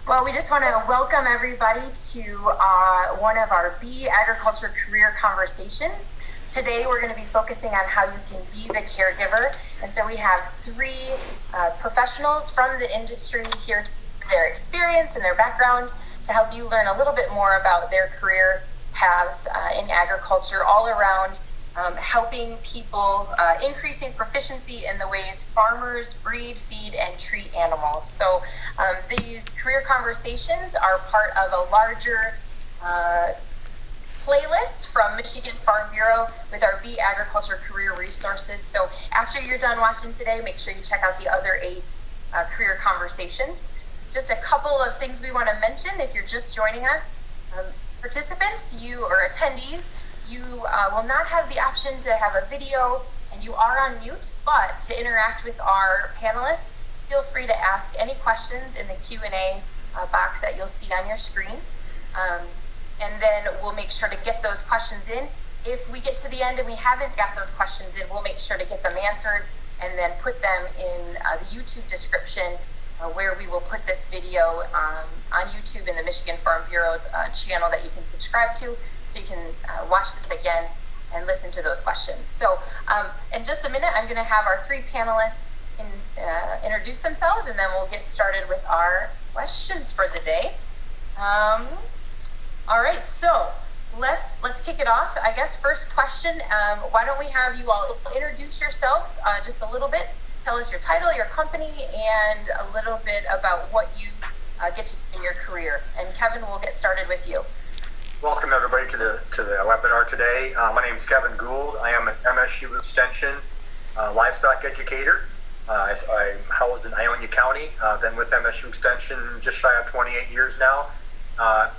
Well, we just want to welcome everybody to one of our Bee Agriculture Career Conversations. Today we're going to be focusing on how you can be the caregiver. And so we have three professionals from the industry here to share their experience and their background to help you learn a little bit more about their career paths in agriculture all around helping people, increasing proficiency in the ways farmers breed, feed, and treat animals. So these career conversations are part of a larger playlist from Michigan Farm Bureau with our Bee Agriculture career resources. So after you're done watching today, make sure you check out the other 8 career conversations. Just a couple of things we want to mention if you're just joining us. Participants, or attendees, you will not have the option to have a video and you are on mute, but to interact with our panelists, feel free to ask any questions in the Q&A box that you'll see on your screen. And then we'll make sure to get those questions in. If we get to the end and we haven't got those questions in, we'll make sure to get them answered and then put them in the YouTube description where we will put this video on YouTube in the Michigan Farm Bureau channel that you can subscribe to. So you can watch this again and listen to those questions. So in just a minute, I'm going to have our 3 panelists introduce themselves, and then we'll get started with our questions for the day. All right, so let's kick it off. I guess first question, why don't we have you all introduce yourself just a little bit. Tell us your title, your company, and a little bit about what you get to do in your career. And Kevin, we'll get started with you. Welcome everybody to the webinar today. My name is Kevin Gould. I am an MSU Extension livestock educator. I'm housed in Ionia County. Been with MSU Extension just shy of 28 years now,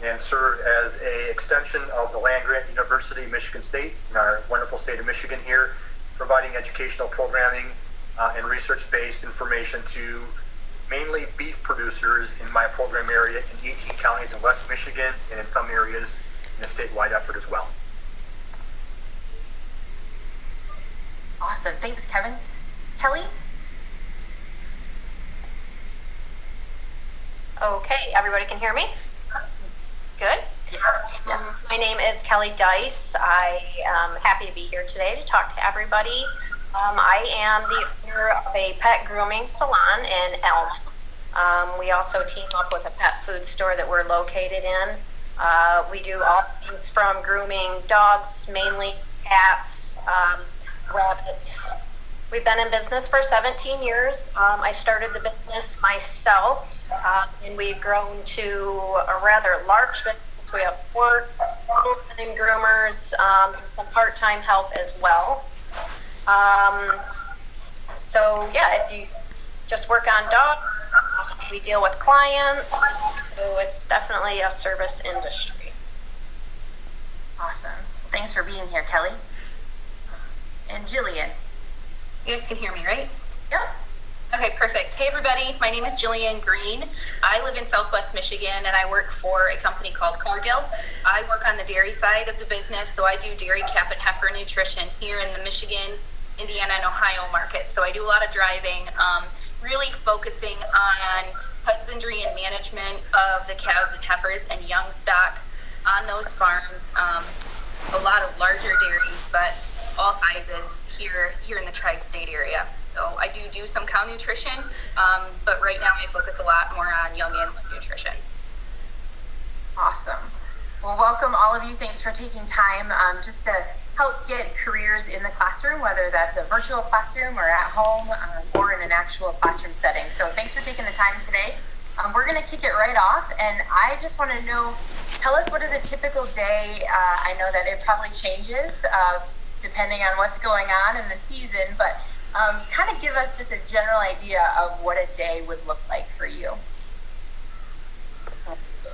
and served as a extension of the land-grant University of Michigan State in our wonderful state of Michigan here, providing educational programming and research-based information to mainly beef producers in my program area in 18 counties in West Michigan and in some areas in a statewide effort as well. Awesome. Thanks, Kevin. Kelly? Okay, everybody can hear me? Good. My name is Kelly Dice. I am happy to be here today to talk to everybody. I am the owner of a pet grooming salon in Elm. We also team up with a pet food store that we're located in. We do all things from grooming dogs, mainly cats, rabbits. We've been in business for 17 years. I started the business myself, and we've grown to a rather large business. We have 4 full-time groomers, some part-time help as well. So yeah, if you just work on dogs, we deal with clients, so it's definitely a service industry. Awesome. Thanks for being here, Kelly. And Jillian. You guys can hear me, right? Yeah. Okay, perfect. Hey everybody, my name is Jillian Green. I live in Southwest Michigan and I work for a company called Cargill. I work on the dairy side of the business, so I do dairy, calf, and heifer nutrition here in the Michigan, Indiana, and Ohio market. So I do a lot of driving, really focusing on husbandry and management of the cows and heifers and young stock on those farms. A lot of larger dairies, but all sizes here in the tri-state area. So I do some cow nutrition, but right now I focus a lot more on young animal nutrition. Awesome. Well, welcome all of you. Thanks for taking time just to help get careers in the classroom, whether that's a virtual classroom or at home or in an actual classroom setting. So thanks for taking the time today. We're going to kick it right off, and I just want to know, tell us, what is a typical day? I know that it probably changes depending on what's going on in the season, but kind of give us just a general idea of what a day would look like for you.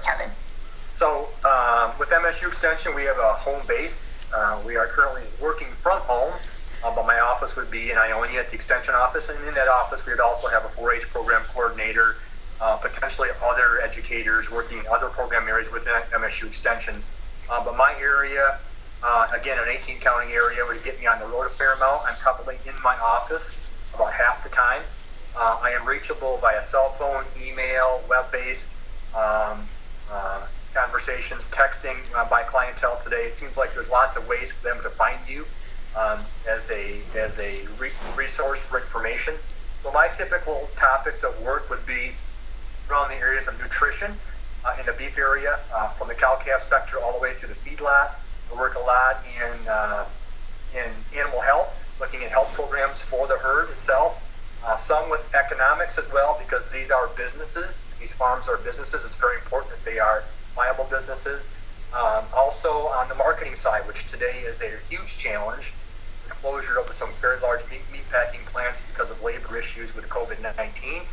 Kevin. So with MSU Extension, we have a home base. We are currently working from home, but my office would be in Ionia at the Extension office, and in that office we would also have a 4-H program coordinator, potentially other educators working in other program areas within MSU Extension. But my area, again, an 18 county area, would get me on the road a fair amount. I'm probably in my office about half the time. I am reachable via cell phone, email, web-based, um, conversations, texting by clientele today. It seems like there's lots of ways for them to find you as a resource for information. So my typical topics of work would be around the areas of nutrition in the beef area, from the cow-calf sector all the way through the feedlot. I work a lot in animal health, looking at health programs for the herd itself. Some with economics as well, because these are businesses. These farms are businesses. It's very important that they are viable businesses. Also on the marketing side, which today is a huge challenge, the closure of some very large meat packing plants because of labor issues with COVID-19.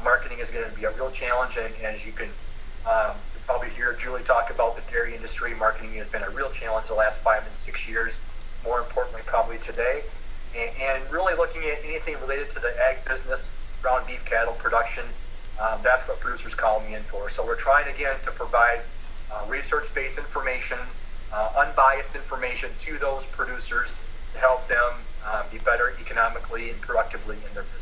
Marketing is going to be a real challenge, and as you can probably hear Julie talk about the dairy industry, marketing has been a real challenge the last 5 and 6 years, more importantly probably today. And really looking at anything related to the ag business around beef cattle production, that's what producers call me in for. So we're trying again to provide research-based information, unbiased information to those producers to help them be better economically and productively in their business.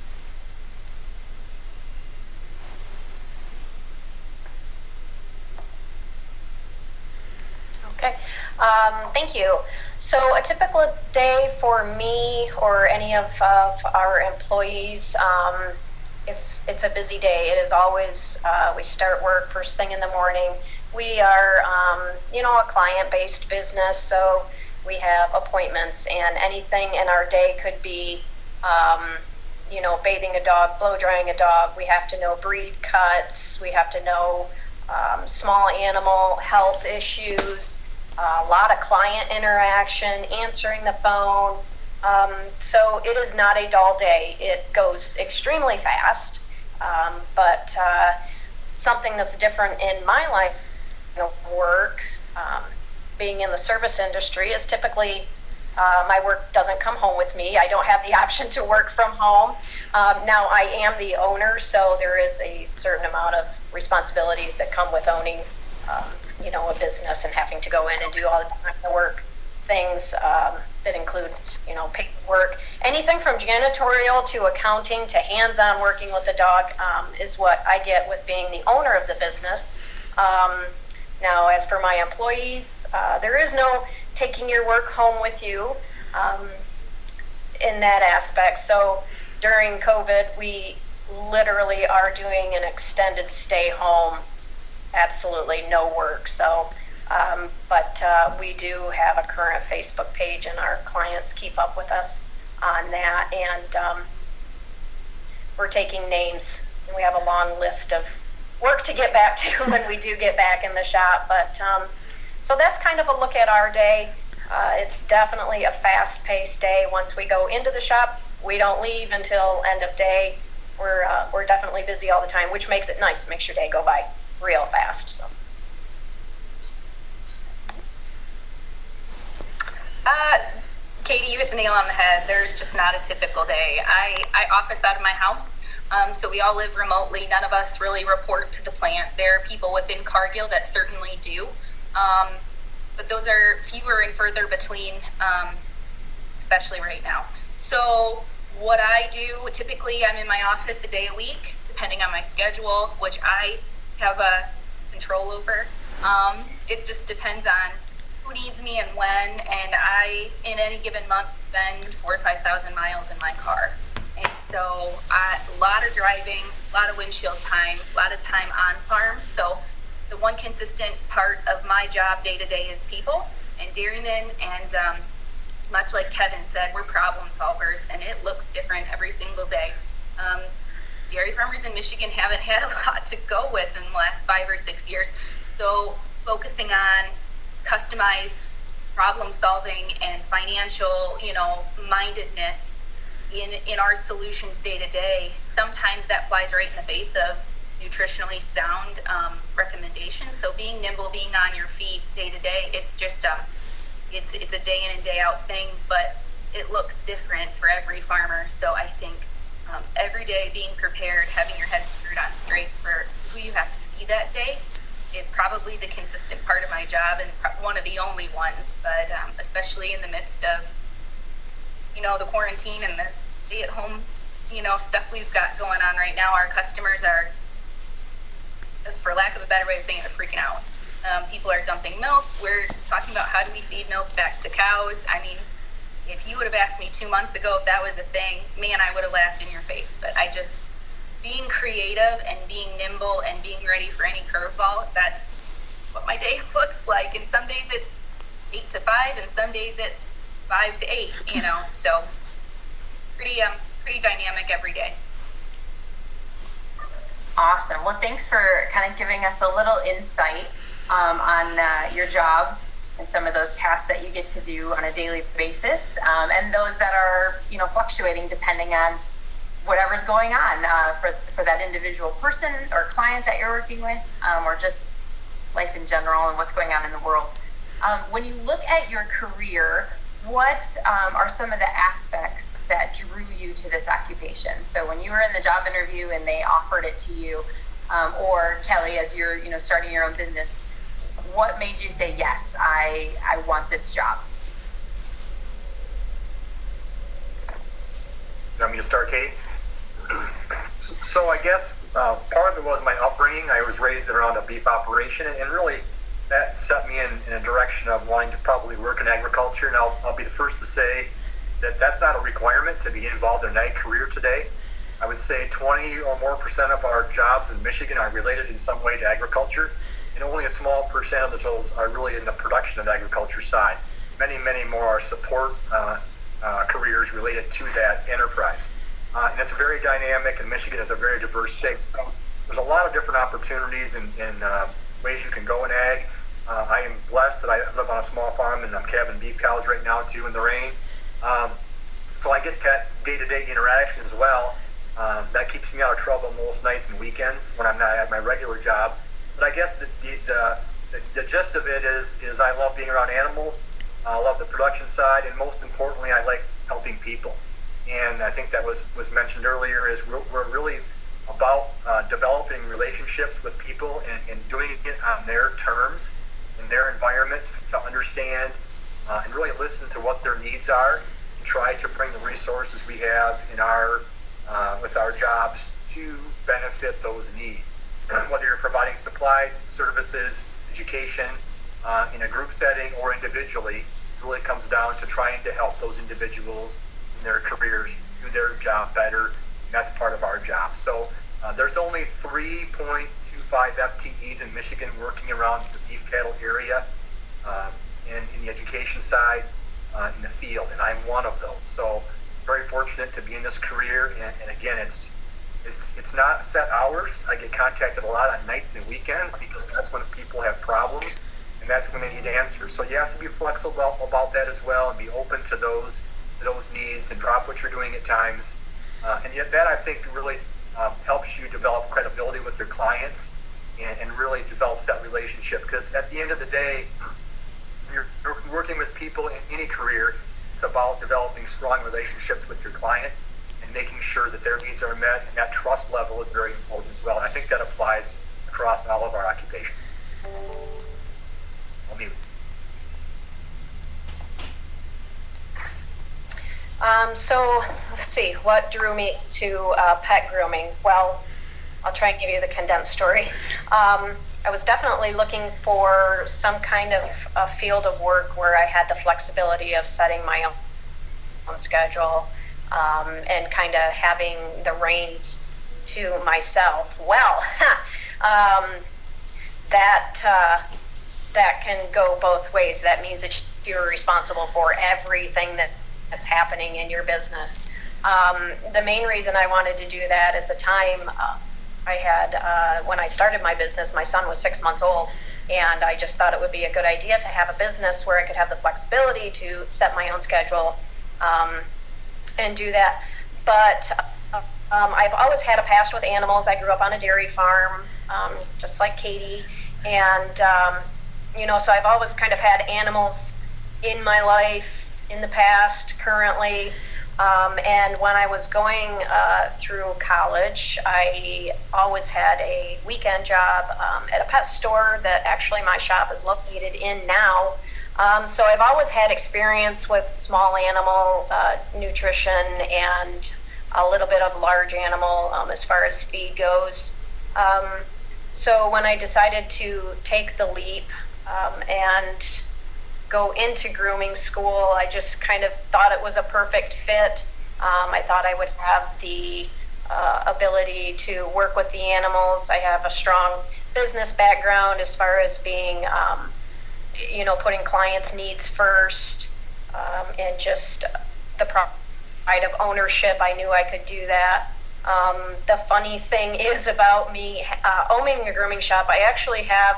Okay, thank you. So a typical day for me or any of our employees, it's a busy day. It is always, we start work first thing in the morning. We are, a client-based business, so we have appointments, and anything in our day could be, bathing a dog, blow drying a dog. We have to know breed cuts. We have to know small animal health issues. A lot of client interaction, answering the phone. So it is not a dull day. It goes extremely fast, but something that's different in my life, work, being in the service industry, is typically my work doesn't come home with me. I don't have the option to work from home. Now I am the owner, so there is a certain amount of responsibilities that come with owning a business and having to go in and do all the work things that include, paperwork. Anything from janitorial to accounting to hands-on working with the dog is what I get with being the owner of the business. Now, as for my employees, there is no taking your work home with you in that aspect. So during COVID, we literally are doing an extended stay home. Absolutely no work. So, but we do have a current Facebook page, and our clients keep up with us on that. And we're taking names. We have a long list of work to get back to when we do get back in the shop. But so that's kind of a look at our day. It's definitely a fast-paced day. Once we go into the shop, we don't leave until end of day. We're definitely busy all the time, which makes it nice. Makes your day go by real fast. So. Katie, you hit the nail on the head. There's just not a typical day. I office out of my house, so we all live remotely. None of us really report to the plant. There are people within Cargill that certainly do, but those are fewer and further between, especially right now. So what I do, typically I'm in my office a day a week, depending on my schedule, which I have a control over. It just depends on who needs me and when, and I, in any given month, spend 4,000 to 5,000 miles in my car. And so a lot of driving, a lot of windshield time, a lot of time on farm. So the one consistent part of my job day to day is people and dairymen, and much like Kevin said, we're problem solvers, and it looks different every single day. Dairy farmers in Michigan haven't had a lot to go with in the last 5 or 6 years. So focusing on customized problem solving and financial, mindedness in our solutions day to day, sometimes that flies right in the face of nutritionally sound recommendations. So being nimble, being on your feet day to day, it's just it's a day in and day out thing, but it looks different for every farmer. So I think every day being prepared, having your head screwed on straight for who you have to see that day is probably the consistent part of my job, and one of the only ones, but especially in the midst of, the quarantine and the stay-at-home, stuff we've got going on right now. Our customers are for lack of a better way of saying it, freaking out. People are dumping milk. We're talking about how do we feed milk back to cows. I mean, if you would have asked me 2 months ago if that was a thing, man, I would have laughed in your face. But being creative and being nimble and being ready for any curveball, that's what my day looks like. And some days it's 8 to 5, and some days it's 5 to 8, so pretty dynamic every day. Awesome. Well, thanks for kind of giving us a little insight on your jobs and some of those tasks that you get to do on a daily basis, and those that are, fluctuating depending on whatever's going on for that individual person or client that you're working with, or just life in general and what's going on in the world. When you look at your career, what are some of the aspects that drew you to this occupation? So when you were in the job interview and they offered it to you, or Kelly, as you're starting your own business, what made you say, yes, I want this job? You want me to start, Kate? So I guess part of it was my upbringing. I was raised around a beef operation, and really that set me in a direction of wanting to probably work in agriculture. And I'll be the first to say that that's not a requirement to be involved in ag career today. I would say 20 or more % of our jobs in Michigan are related in some way to agriculture, and only a small percent of those are really in the production of agriculture side. Many more are support careers related to that enterprise. And it's very dynamic, and Michigan is a very diverse state. There's a lot of different opportunities and ways you can go in ag. I am blessed that I live on a small farm, and I'm calving beef cows right now too in the rain. So I get that day-to-day interaction as well. That keeps me out of trouble most nights and weekends when I'm not at my regular job. But I guess the gist of it is I love being around animals. I love the production side, and most importantly, I like helping people. And I think that was mentioned earlier, is we're really about developing relationships with people and doing it on their terms, in their environment, to understand and really listen to what their needs are, and try to bring the resources we have in our with our jobs to benefit those needs. Whether you're providing supplies, services, education, in a group setting or individually, it really comes down to trying to help those individuals in their careers do their job better, and that's part of our job. So there's only 3.25 FTEs in Michigan working around the beef cattle area, and in the education side, in the field, and I'm one of those. So very fortunate to be in this career, and again, it's not set hours. I get contacted a lot on nights and weekends because that's when people have problems, and that's when they need answers. So you have to be flexible about that as well, and be open to those needs, and drop what you're doing at times. And yet that, I think, really helps you develop credibility with your clients, and really develops that relationship. Because at the end of the day, you're working with people in any career. It's about developing strong relationships with your client and making sure that their needs are met, and that trust level is very important as well. And I think that applies across all of our occupations. I'll mute. So let's see, what drew me to pet grooming? Well, I'll try and give you the condensed story. I was definitely looking for some kind of a field of work where I had the flexibility of setting my own schedule, and kind of having the reins to myself. Well, that can go both ways. That means that you're responsible for everything that's happening in your business. The main reason I wanted to do that at the time, I had, when I started my business, my son was 6 months old, and I just thought it would be a good idea to have a business where I could have the flexibility to set my own schedule, and do that. But I've always had a past with animals. I grew up on a dairy farm, just like Katie, and so I've always kind of had animals in my life, in the past, currently. And when I was going through college, I always had a weekend job at a pet store that actually my shop is located in now. So I've always had experience with small animal nutrition and a little bit of large animal as far as feed goes. So when I decided to take the leap and go into grooming school, I just kind of thought it was a perfect fit. I thought I would have the ability to work with the animals. I have a strong business background as far as being, putting clients' needs first, and just the pride of ownership. I knew I could do that. The funny thing is about me owning a grooming shop, I actually have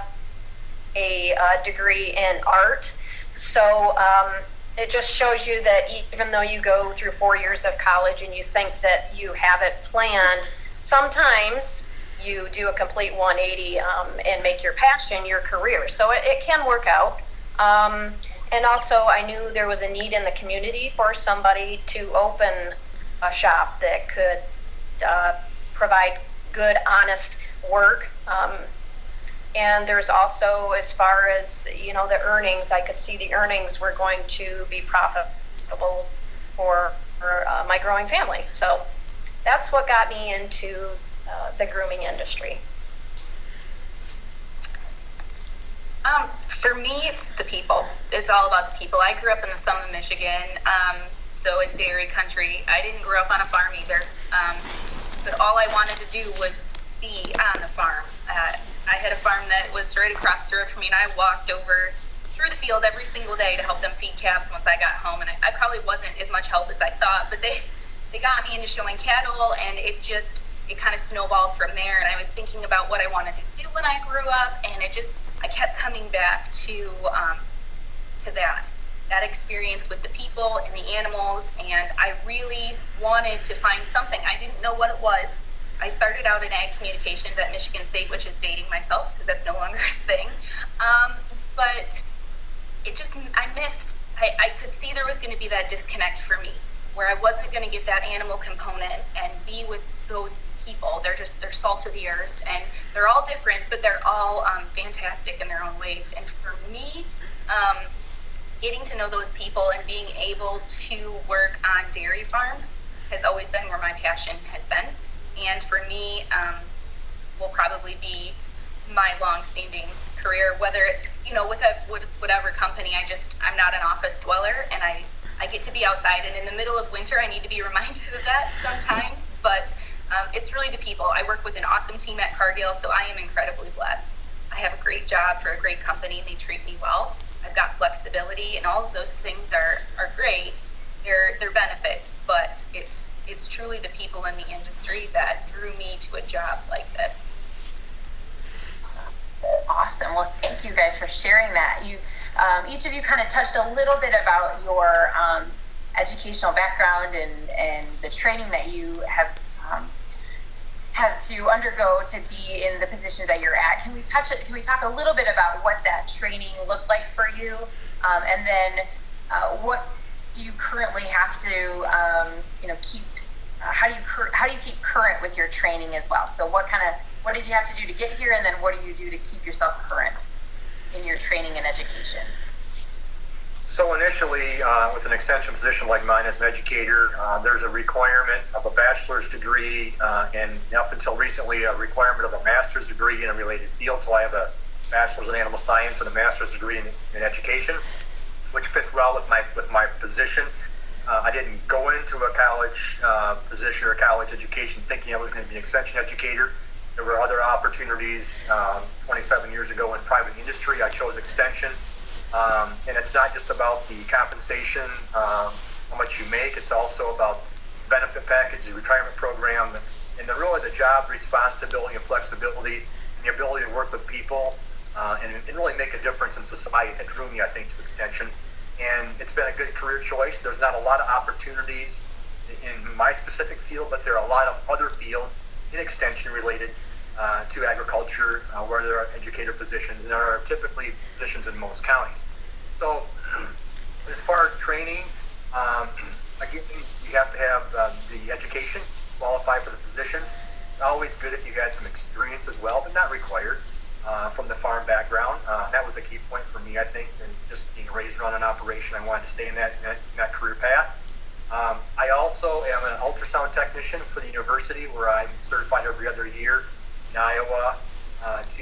a degree in art. So it just shows you that even though you go through 4 years of college and you think that you have it planned, sometimes you do a complete 180 and make your passion your career. So it can work out. And also, I knew there was a need in the community for somebody to open a shop that could provide good, honest work. And there's also, as far as, the earnings, I could see the earnings were going to be profitable for my growing family. So that's what got me into the grooming industry. For me, it's the people. It's all about the people. I grew up in the Summit, Michigan, so in dairy country. I didn't grow up on a farm either, but all I wanted to do was be on the farm. I had a farm that was right across the road from me, and I walked over through the field every single day to help them feed calves once I got home. And I probably wasn't as much help as I thought, but they got me into showing cattle, and it kind of snowballed from there. And I was thinking about what I wanted to do when I grew up, and I kept coming back to that experience with the people and the animals, and I really wanted to find something. I didn't know what it was. I started out in ag communications at Michigan State, which is dating myself because that's no longer a thing. But I could see there was going to be that disconnect for me, where I wasn't going to get that animal component and be with those people. They're salt of the earth, and they're all different, but they're all fantastic in their own ways. And for me, getting to know those people and being able to work on dairy farms has always been where my passion has been. And for me, will probably be my long-standing career, whether it's, with whatever company. I'm not an office dweller, and I get to be outside, and in the middle of winter, I need to be reminded of that sometimes, but it's really the people. I work with an awesome team at Cargill, so I am incredibly blessed. I have a great job for a great company. They treat me well. I've got flexibility, and all of those things are great. They're benefits, but it's truly the people in the industry that drew me to a job like this. Awesome. Well, thank you guys for sharing that. You, each of you kind of touched a little bit about your educational background and the training that you have had to undergo to be in the positions that you're at. Can we talk a little bit about what that training looked like for you, and then what do you currently have to keep? How do you keep current with your training as well? So what did you have to do to get here, and then what do you do to keep yourself current in your training and education? So initially, with an extension position like mine as an educator, there's a requirement of a bachelor's degree, and up until recently, a requirement of a master's degree in a related field. So I have a bachelor's in animal science and a master's degree in education, which fits well with my position. I didn't go into a college position or college education thinking I was going to be an extension educator. There were other opportunities 27 years ago in private industry. I chose extension. And it's not just about the compensation, how much you make. It's also about benefit package, the retirement program, and really the job responsibility and flexibility, and the ability to work with people and really make a difference in society that drew me, I think, to extension. And it's been a good career choice. There's not a lot of opportunities in my specific field, but there are a lot of other fields in extension related to agriculture where there are educator positions, and there are typically positions in most counties. So as far as training, again, you have to have the education, qualify for the positions. It's always good if you had some experience as well, but not required from the farm background. That was a key point for me, I think, and just being raised around an operation, I wanted to stay in that career path. I also am an ultrasound technician for the university, where I'm certified every other year in Iowa to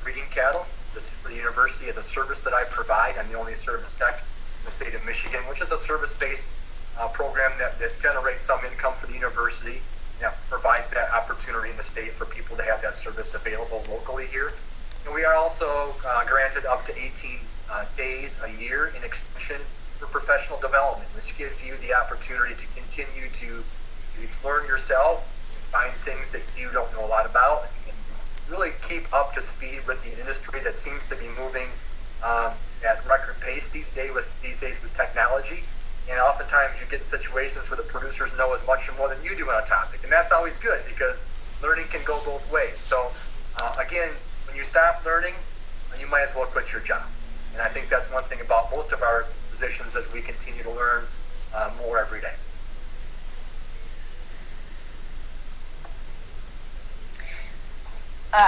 breeding cattle. This for the university is a service that I provide. I'm the only service tech in the state of Michigan, which is a service-based program that generates some income for the university. Provides that opportunity in the state for people to have that service available locally here. And we are also granted up to 18 days a year in extension for professional development. This gives you the opportunity to continue to learn yourself, find things that you don't know a lot about, and really keep up to speed with the industry that seems to be moving at record pace these days with technology. And oftentimes you get in situations where the producers know as much or more than you do on a topic. And that's always good because learning can go both ways. So again, when you stop learning, you might as well quit your job. And I think that's one thing about most of our positions as we continue to learn more every day.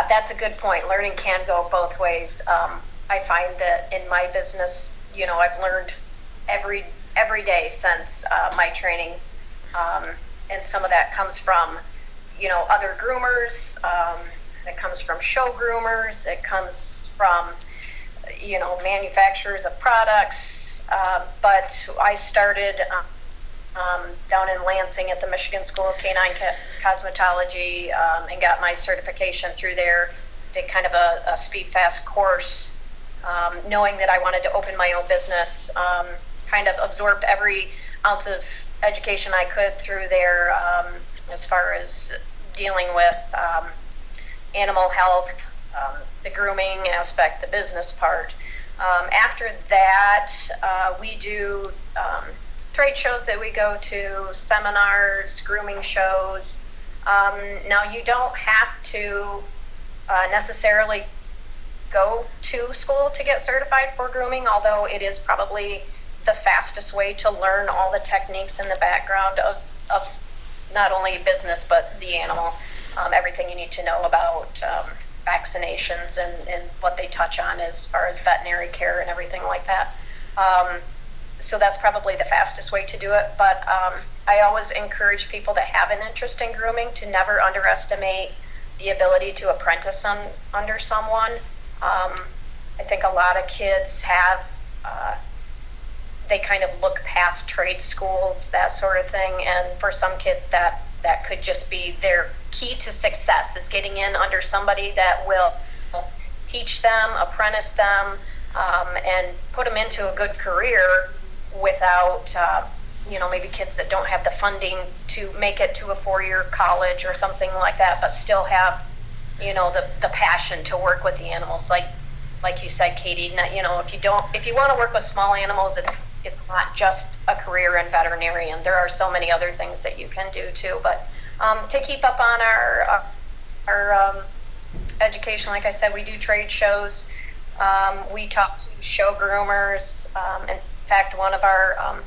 That's a good point. Learning can go both ways. I find that in my business, I've learned every day since my training, and some of that comes from, other groomers. It comes from show groomers. It comes from, manufacturers of products. But I started down in Lansing at the Michigan School of Canine Cosmetology and got my certification through there. Did kind of a speed fast course, knowing that I wanted to open my own business. Kind of absorbed every ounce of education I could through there, as far as dealing with animal health, the grooming aspect, the business part. After that, we do trade shows that we go to, seminars, grooming shows. Now, you don't have to necessarily go to school to get certified for grooming, although it is probably the fastest way to learn all the techniques in the background of not only business but the animal, everything you need to know about vaccinations and what they touch on as far as veterinary care and everything like that. So that's probably the fastest way to do it, but I always encourage people that have an interest in grooming to never underestimate the ability to apprentice under someone. I think a lot of kids have they kind of look past trade schools, that sort of thing, and for some kids that could just be their key to success, is getting in under somebody that will teach them, apprentice them, and put them into a good career without, maybe kids that don't have the funding to make it to a 4-year college or something like that, but still have, the passion to work with the animals. Like you said, Katie, if you want to work with small animals, it's not just a career in veterinarian. There are so many other things that you can do too. But to keep up on our education, like I said, we do trade shows. We talk to show groomers. In fact, one of our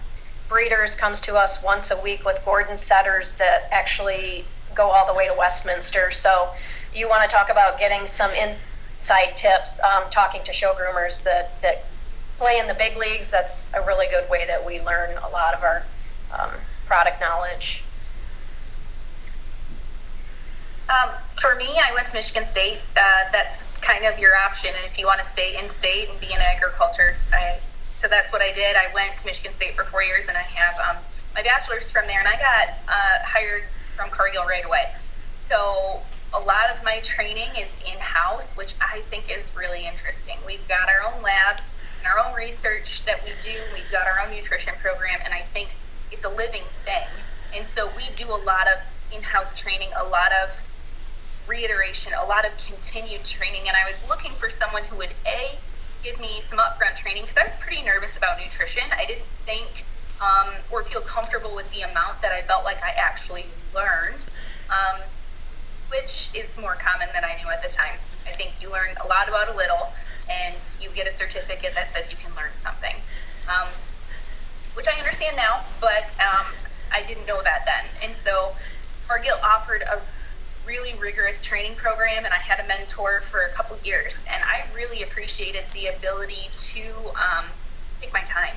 breeders comes to us once a week with Gordon setters that actually go all the way to Westminster. So you want to talk about getting some inside tips, talking to show groomers that play in the big leagues. That's a really good way that we learn a lot of our product knowledge. For me, I went to Michigan State. That's kind of your option, and if you want to stay in state and be in agriculture, so that's what I did. I went to Michigan State for 4 years, and I have my bachelor's from there, and I got hired from Cargill right away. So a lot of my training is in-house, which I think is really interesting. We've got our own lab and our own research that we do. We've got our own nutrition program, and I think it's a living thing. And so we do a lot of in-house training, a lot of reiteration, a lot of continued training. And I was looking for someone who would, A, give me some upfront training, because I was pretty nervous about nutrition. I didn't think or feel comfortable with the amount that I felt like I actually learned, which is more common than I knew at the time. I think you learn a lot about a little, and you get a certificate that says you can learn something, which I understand now, but I didn't know that then. And so Cargill offered a really rigorous training program, and I had a mentor for a couple years, and I really appreciated the ability to take my time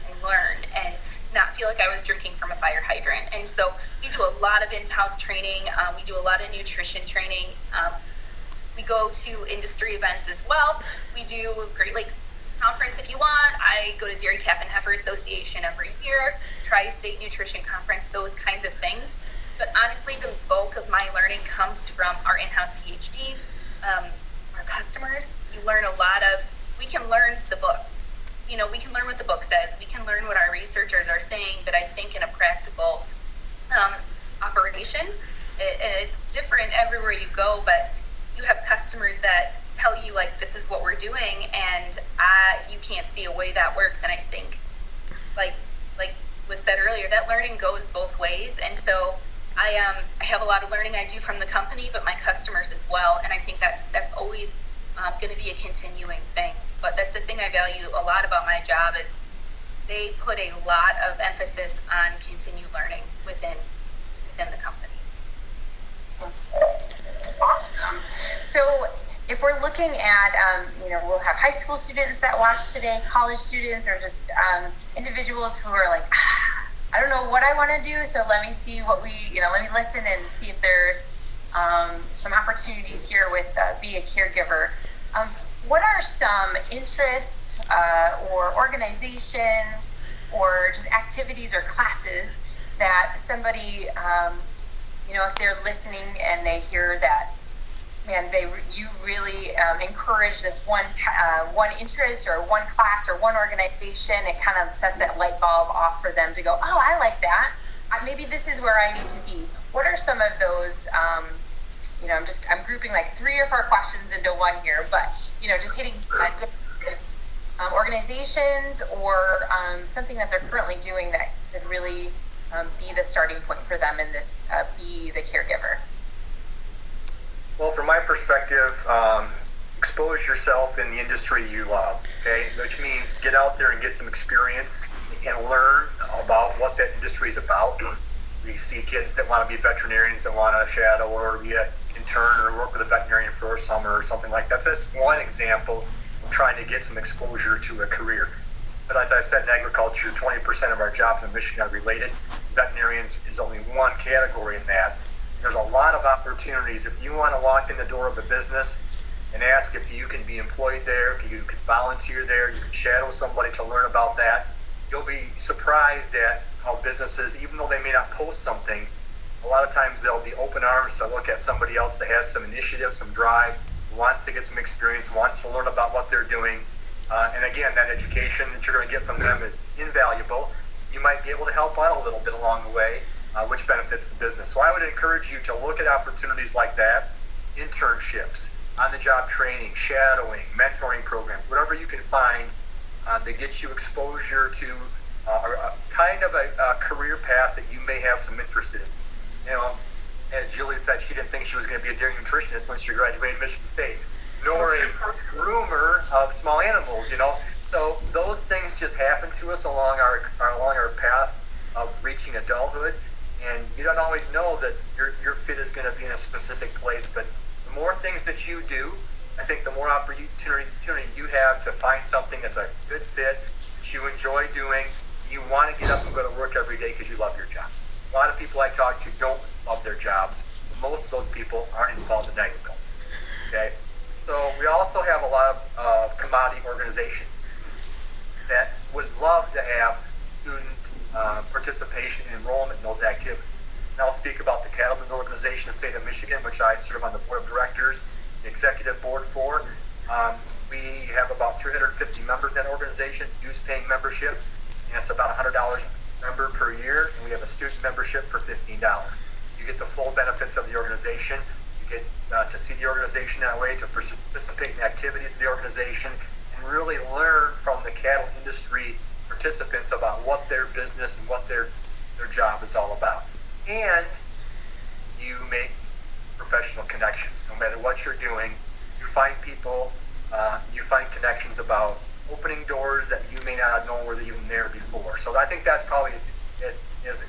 and learn and not feel like I was drinking from a fire hydrant. And so we do a lot of in-house training. We do a lot of nutrition training. We go to industry events as well. We do Great Lakes Conference if you want. I go to Dairy Calf and Heifer Association every year, Tri-State Nutrition Conference, those kinds of things. But honestly, the bulk of my learning comes from our in-house PhDs, our customers. You learn a lot of, we can learn the book. You know, we can learn what the book says. We can learn what our researchers are saying, but I think in a practical operation, it's different everywhere you go, but you have customers that tell you, like, this is what we're doing, and you can't see a way that works. And I think, like was said earlier, that learning goes both ways. And so I have a lot of learning I do from the company, but my customers as well. And I think that's always going to be a continuing thing. But that's the thing I value a lot about my job is they put a lot of emphasis on continued learning within the company. Awesome. So if we're looking at, we'll have high school students that watch today, college students, or just individuals who are like, I don't know what I want to do, so let me see what let me listen and see if there's some opportunities here with Be a Caregiver. What are some interests or organizations or just activities or classes that somebody, if they're listening and they hear that, man, you really encourage this one interest or one class or one organization, it kind of sets that light bulb off for them to go, oh, I like that. Maybe this is where I need to be. What are some of those, I'm grouping like 3 or 4 questions into one here, but, just hitting different organizations or something that they're currently doing that could really be the starting point for them in this Be the Caregiver. Well, from my perspective, expose yourself in the industry you love, okay? Which means get out there and get some experience and learn about what that industry is about. We see kids that want to be veterinarians that want to shadow or be an intern or work with a veterinarian for a summer or something like that. So that's one example of trying to get some exposure to a career. But as I said, in agriculture, 20% of our jobs in Michigan are related. Veterinarians is only one category in that. There's a lot of opportunities. If you want to walk in the door of a business and ask if you can be employed there, if you can volunteer there, you can shadow somebody to learn about that, you'll be surprised at how businesses, even though they may not post something, a lot of times they'll be open arms to look at somebody else that has some initiative, some drive, wants to get some experience, wants to learn about what they're doing. And again, that education that you're going to get from them is invaluable. You might be able to help out a little bit along the way, which benefits the business. So I would encourage you to look at opportunities like that, internships, on-the-job training, shadowing, mentoring programs, whatever you can find that gets you exposure to a kind of a career path that you may have some interest in. As Jillian said, she didn't think she was going to be a dairy nutritionist when she graduated Michigan State, nor a groomer of small animals, So those things just happen to us along our path of reaching adulthood. And you don't always know that your fit is going to be in a specific place, but the more things that you do, I think the more opportunity you have to find something that's a good fit, that you enjoy doing, you want to get up and go to work every day because you love your job. A lot of people I talk to don't love their jobs. Most of those people aren't involved in agriculture. Okay? So we also have a lot of commodity organizations that would love to have student participation and enrollment in those activities. And I'll speak about the Cattlemen's Organization of the state of Michigan, which I serve on the board of directors, the executive board for. We have about 350 members in that organization, dues-paying membership, and it's about $100 member per year, and we have a student membership for $15. You get the full benefits of the organization. You get to see the organization that way, to participate in the activities of the organization, and really learn from the cattle industry participants about what their business and what their job is all about. And you make professional connections. No matter what you're doing, you find people, you find connections about opening doors that you may not have known were even there before. So I think that's probably as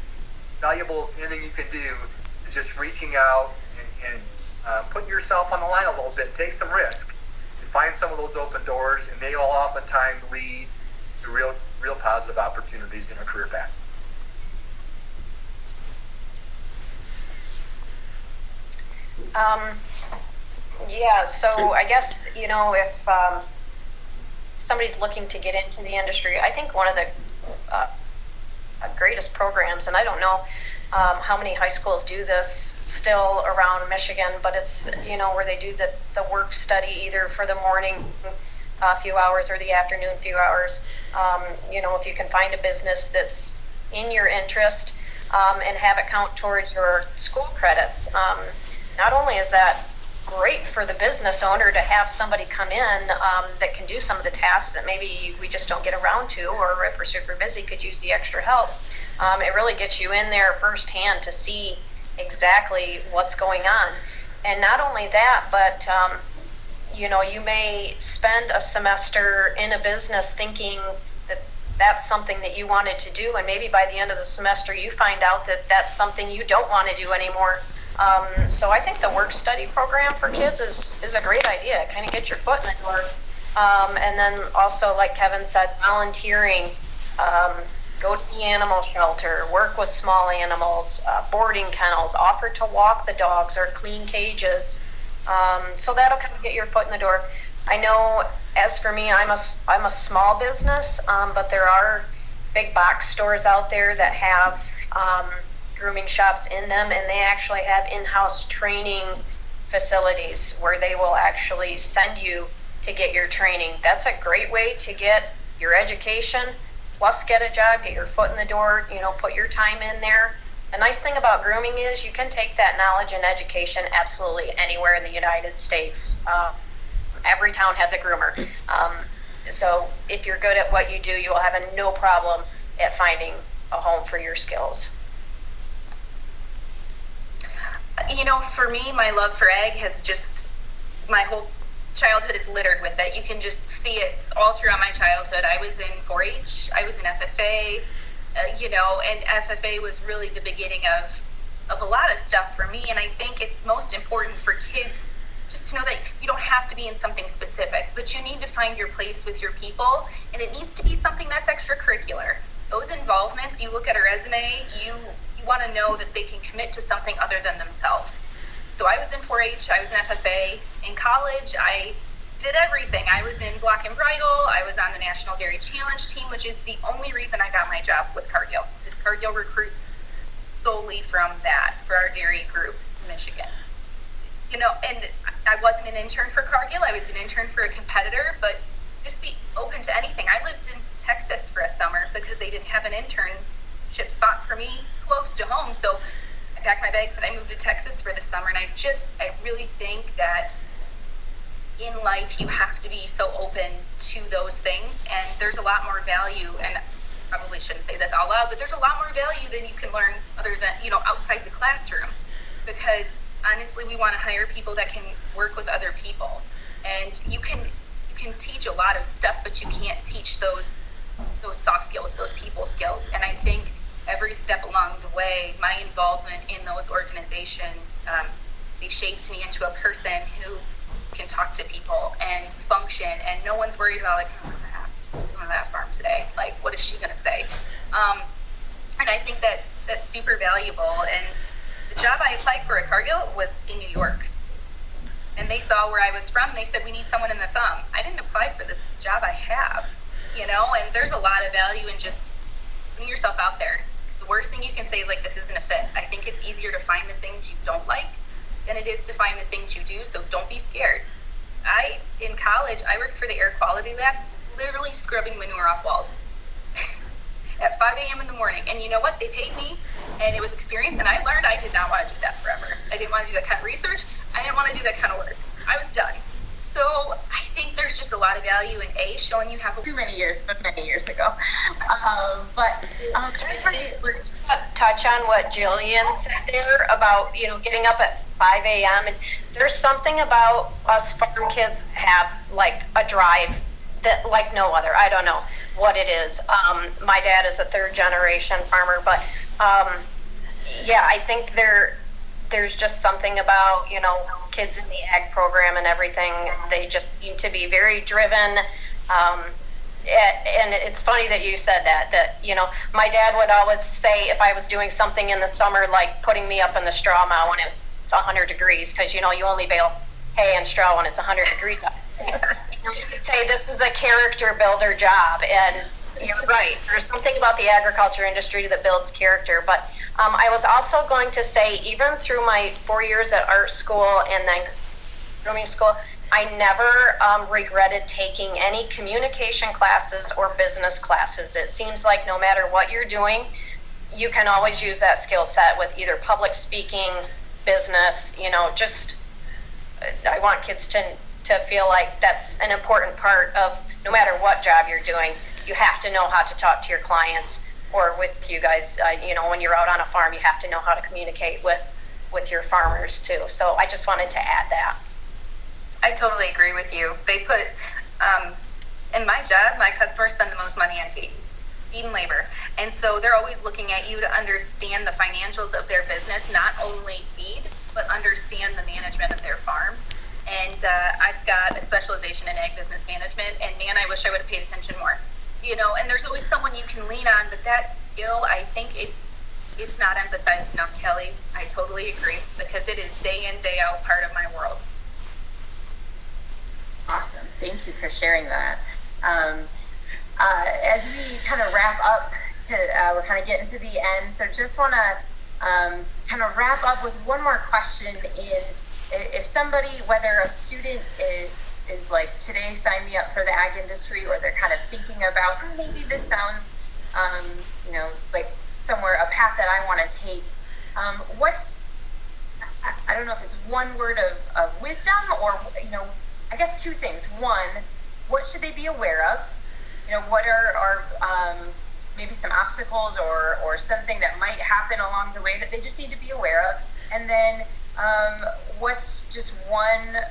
valuable as anything you can do is just reaching out and putting yourself on the line a little bit, take some risk, and find some of those open doors, and they will oftentimes lead to real positive opportunities in a career path. Yeah, so I guess, if somebody's looking to get into the industry, I think one of the greatest programs, and I don't know how many high schools do this still around Michigan, but it's, where they do the work study either for the morning a few hours or the afternoon few hours. If you can find a business that's in your interest and have it count towards your school credits. Not only is that great for the business owner to have somebody come in that can do some of the tasks that maybe we just don't get around to, or if we're super busy could use the extra help. It really gets you in there firsthand to see exactly what's going on. And not only that, but you may spend a semester in a business thinking that that's something that you wanted to do, and maybe by the end of the semester you find out that that's something you don't want to do anymore. So I think the work study program for kids is a great idea. Kind of get your foot in the door. And then also, like Kevin said, volunteering, go to the animal shelter, work with small animals, boarding kennels, offer to walk the dogs or clean cages. So that'll kind of get your foot in the door. I know, as for me, I'm a small business, but there are big box stores out there that have grooming shops in them, and they actually have in-house training facilities where they will actually send you to get your training. That's a great way to get your education, plus get a job, get your foot in the door, put your time in there. The nice thing about grooming is you can take that knowledge and education absolutely anywhere in the United States. Every town has a groomer. So if you're good at what you do, you will have no problem at finding a home for your skills. For me, my love for ag has just, my whole childhood is littered with it. You can just see it all throughout my childhood. I was in 4-H, I was in FFA, and FFA was really the beginning of a lot of stuff for me. And I think it's most important for kids just to know that you don't have to be in something specific, but you need to find your place with your people, and it needs to be something that's extracurricular. Those involvements, you look at a resume, you want to know that they can commit to something other than themselves. So I was in 4-H, I was in FFA. In college, I did everything. I was in block and bridle, I was on the National Dairy Challenge team, which is the only reason I got my job with Cargill. Because Cargill recruits solely from that for our dairy group in Michigan. And I wasn't an intern for Cargill, I was an intern for a competitor, but just be open to anything. I lived in Texas for a summer because they didn't have an internship spot for me close to home. So I packed my bags and I moved to Texas for the summer. And I really think that in life you have to be so open to those things. And there's a lot more value, and I probably shouldn't say this out loud, but there's a lot more value than you can learn other than, outside the classroom. Because honestly, we want to hire people that can work with other people. And you can teach a lot of stuff, but you can't teach those soft skills, those people skills. And I think every step along the way, my involvement in those organizations, they shaped me into a person who can talk to people and function, and no one's worried about, like, oh crap, I'm going to that farm today. Like, what is she going to say? And I think that's super valuable. And the job I applied for at Cargill was in New York. And they saw where I was from, and they said, we need someone in the thumb. I didn't apply for the job I have, and there's a lot of value in just putting yourself out there. The worst thing you can say is, like, this isn't a fit. I think it's easier to find the things you don't like than it is to find the things you do, so don't be scared. In college, I worked for the air quality lab, literally scrubbing manure off walls at 5 a.m. in the morning. And you know what? They paid me, and it was experience, and I learned I did not want to do that forever. I didn't want to do that kind of research. I didn't want to do that kind of work. I was done. So I think there's just a lot of value in showing you have Too many years, but many years ago. Let's touch on what Jillian said there about, getting up at 5 a.m. And there's something about us farm kids have, like, a drive that, like, no other. I don't know what it is. My dad is a third generation farmer, but yeah, I think there's just something about, kids in the ag program and everything. They just need to be very driven. And it's funny that you said that, my dad would always say if I was doing something in the summer, like putting me up in the straw mow when it's 100 degrees, because, you only bale hay and straw when it's 100 degrees out. You could say this is a character builder job, and you're right. There's something about the agriculture industry that builds character. But I was also going to say, even through my 4 years at art school and then grooming school, I never regretted taking any communication classes or business classes. It seems like no matter what you're doing, you can always use that skill set with either public speaking, business, just I want kids to feel like that's an important part of no matter what job you're doing. You have to know how to talk to your clients, or with you guys, when you're out on a farm, you have to know how to communicate with your farmers too. So I just wanted to add that. I totally agree with you. They put, in my job, my customers spend the most money on feed and labor. And so they're always looking at you to understand the financials of their business, not only feed, but understand the management of their farm. And I've got a specialization in ag business management, and man, I wish I would have paid attention more. And there's always someone you can lean on, but that skill, I think it's not emphasized enough, Kelly. I totally agree, because it is day in, day out part of my world. Awesome. Thank you for sharing that. As we kind of wrap up we're kind of getting to the end, so just want to kind of wrap up with one more question. If somebody, whether a student is like, today sign me up for the ag industry, or they're kind of thinking about, maybe this sounds, like somewhere, a path that I want to take, I don't know if it's one word of wisdom, or, I guess two things. One, what should they be aware of? What are maybe some obstacles or something that might happen along the way that they just need to be aware of? And then what's just one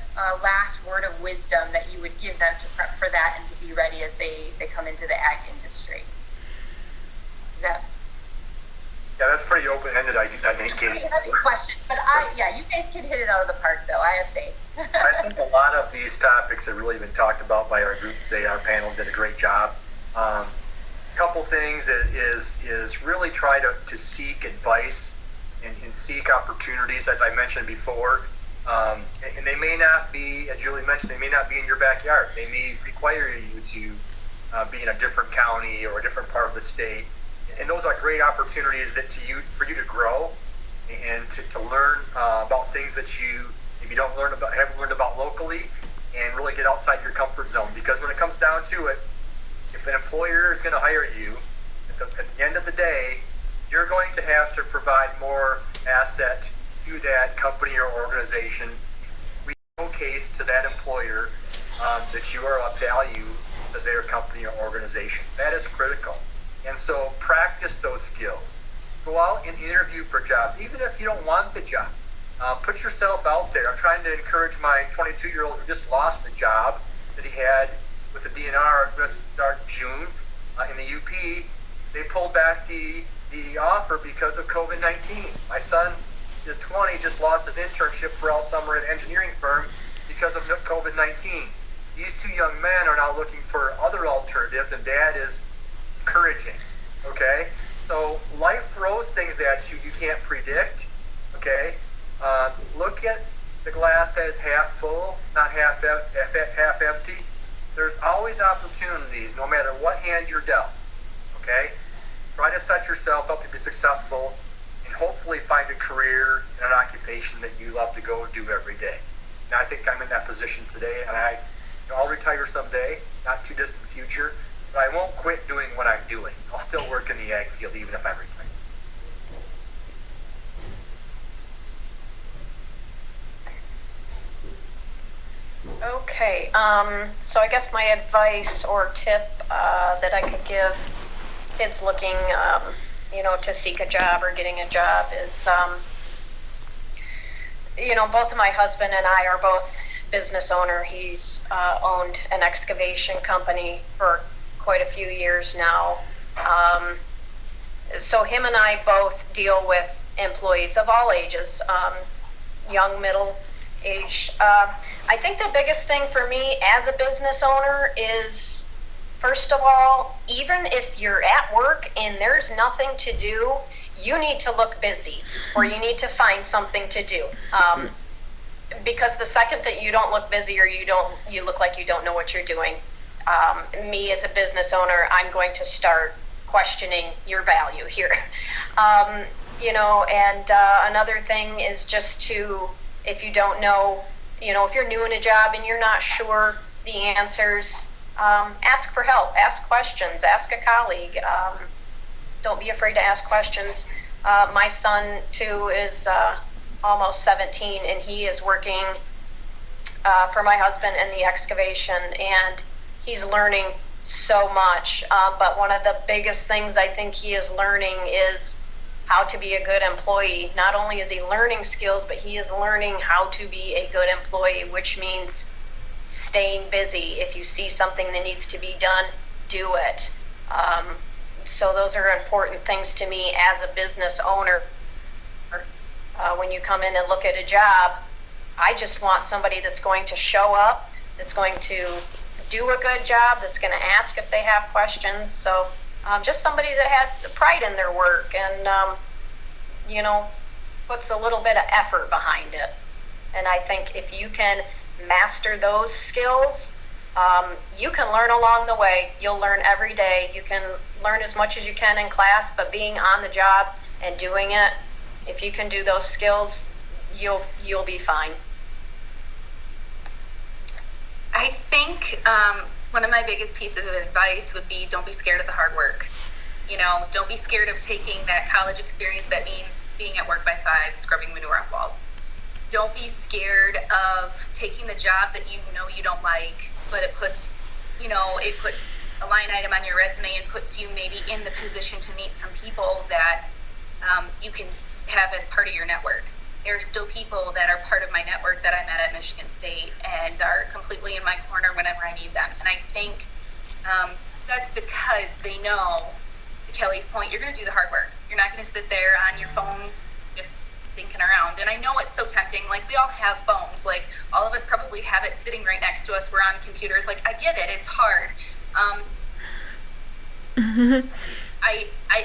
last word of wisdom that you would give them to prep for that and to be ready as they come into the ag industry? Yeah, that's pretty open-ended, I think, Katie. It's a heavy question, but you guys can hit it out of the park, though. I have faith. I think a lot of these topics have really been talked about by our group today. Our panel did a great job. Couple things is really try to seek advice and seek opportunities, as I mentioned before. And they may not be, as Julie mentioned, they may not be in your backyard. They may require you to be in a different county or a different part of the state. And those are great opportunities for you to grow and to learn about things that you maybe haven't learned about locally, and really get outside your comfort zone. Because when it comes down to it, if an employer is going to hire you, at the end of the day, you're going to have to provide more asset to that company or organization. We showcase to that employer that you are of value to their company or organization. That is critical. And so practice those skills. Go out and interview for jobs, even if you don't want the job. Put yourself out there. I'm trying to encourage my 22-year-old who just lost the job that he had with the DNR this start June in the UP. They pulled back the offer because of COVID-19. My son is 20, just lost his internship for all summer at an engineering firm because of COVID-19. These two young men are now looking for other alternatives, and Dad is encouraging. Okay? So life throws things at you can't predict. Okay? Look at the glass as half full, not half empty. There's always opportunities, no matter what hand you're dealt. Okay? Try to set yourself up to be successful and hopefully find a career and an occupation that you love to go do every day. And I think I'm in that position today, and I'll retire someday, not too distant future, but I won't quit doing what I'm doing. I'll still work in the ag field even if I retire. Okay, so I guess my advice or tip that I could give kids looking, to seek a job or getting a job is, both my husband and I are both business owner. He's owned an excavation company for quite a few years now. So him and I both deal with employees of all ages, young, middle age. I think the biggest thing for me as a business owner is, first of all, even if you're at work and there's nothing to do, you need to look busy, or you need to find something to do. because the second that you don't look busy or you look like you don't know what you're doing, me as a business owner, I'm going to start questioning your value here. And another thing is just to, if you don't know, if you're new in a job and you're not sure the answers, ask for help, ask questions, ask a colleague. Don't be afraid to ask questions. My son, too, is almost 17, and he is working for my husband in the excavation, and he's learning so much. But one of the biggest things I think he is learning is how to be a good employee. Not only is he learning skills, but he is learning how to be a good employee, which means staying busy. If you see something that needs to be done, do it. So those are important things to me as a business owner. When you come in and look at a job, I just want somebody that's going to show up, that's going to do a good job, that's going to ask if they have questions. So just somebody that has pride in their work and, puts a little bit of effort behind it. And I think if you can master those skills, you can learn along the way. You'll learn every day. You can learn as much as you can in class, but being on the job and doing it, if you can do those skills, you'll be fine. I think one of my biggest pieces of advice would be don't be scared of the hard work. Don't be scared of taking that college experience that means being at work by 5, scrubbing manure off walls. Don't be scared of taking the job that you don't like, but it puts a line item on your resume and puts you maybe in the position to meet some people that you can have as part of your network. There are still people that are part of my network that I met at Michigan State and are completely in my corner whenever I need them. And I think that's because they know, to Kelly's point, you're going to do the hard work. You're not going to sit there on your phone just thinking around. And I know it's so tempting. Like, we all have phones. Like, all of us probably have it sitting right next to us. We're on computers. Like, I get it. It's hard.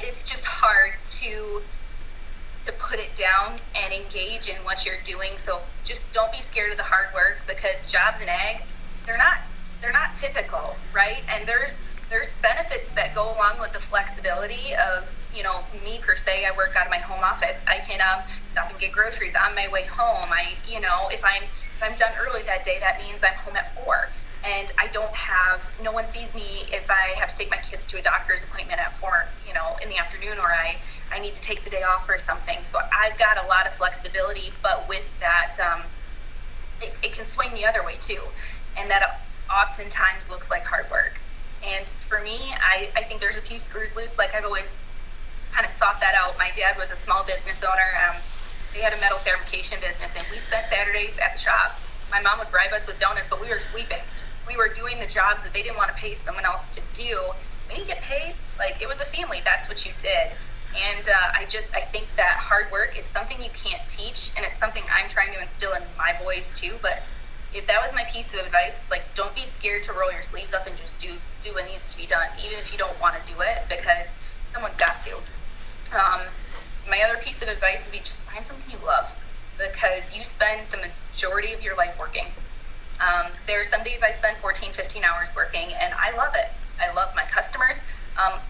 It's just hard to put it down and engage in what you're doing. So just don't be scared of the hard work, because jobs in ag, they're not typical, right? And there's benefits that go along with the flexibility of, me per se. I work out of my home office. I can stop and get groceries on my way home. If I'm done early that day, that means I'm home at 4. And no one sees me if I have to take my kids to a doctor's appointment at 4, in the afternoon, or I need to take the day off or something. So I've got a lot of flexibility, but with that, it can swing the other way too. And that oftentimes looks like hard work. And for me, I think there's a few screws loose. Like, I've always kind of sought that out. My dad was a small business owner. They had a metal fabrication business, and we spent Saturdays at the shop. My mom would bribe us with donuts, but we were sleeping. We were doing the jobs that they didn't want to pay someone else to do. We didn't get paid. Like, it was a family. That's what you did. And I think that hard work, it's something you can't teach, and it's something I'm trying to instill in my boys too. But if that was my piece of advice, it's like, don't be scared to roll your sleeves up and just do what needs to be done, even if you don't want to do it, because someone's got to. My other piece of advice would be just find something you love, because you spend the majority of your life working. There are some days I spend 14, 15 hours working, and I love it. I love my customers.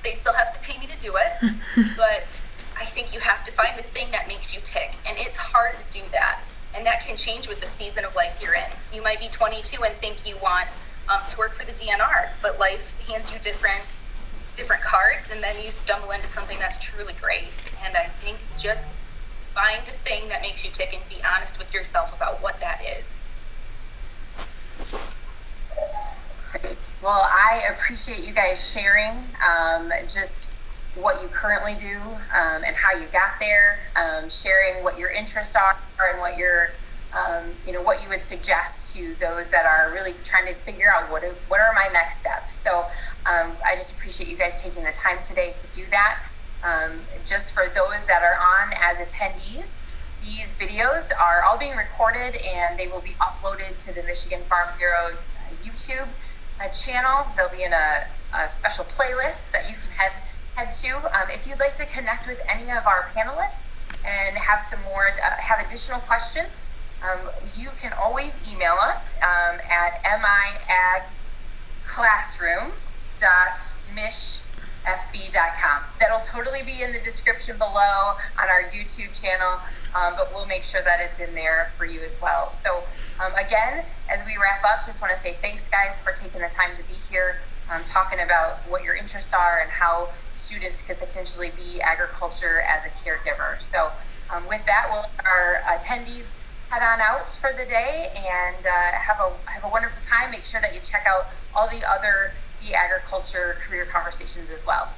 They still have to pay me to do it, but I think you have to find the thing that makes you tick, and it's hard to do that, and that can change with the season of life you're in. You might be 22 and think you want to work for the DNR, but life hands you different cards, and then you stumble into something that's truly great. And I think just find the thing that makes you tick and be honest with yourself about what that is. Great. Well, I appreciate you guys sharing just what you currently do and how you got there, sharing what your interests are and what your, what you would suggest to those that are really trying to figure out what are my next steps. So I just appreciate you guys taking the time today to do that. Just for those that are on as attendees, these videos are all being recorded and they will be uploaded to the Michigan Farm Bureau YouTube channel. They'll be in a special playlist that you can head to. If you'd like to connect with any of our panelists and have some more, have additional questions, You can always email us at miagclassroom.mishfb.com. That'll totally be in the description below on our YouTube channel, but we'll make sure that it's in there for you as well. So again, as we wrap up, just want to say thanks, guys, for taking the time to be here, talking about what your interests are and how students could potentially be agriculture as a caregiver. So with that, we'll let our attendees head on out for the day and have a wonderful time. Make sure that you check out all the other Be Agriculture career conversations as well.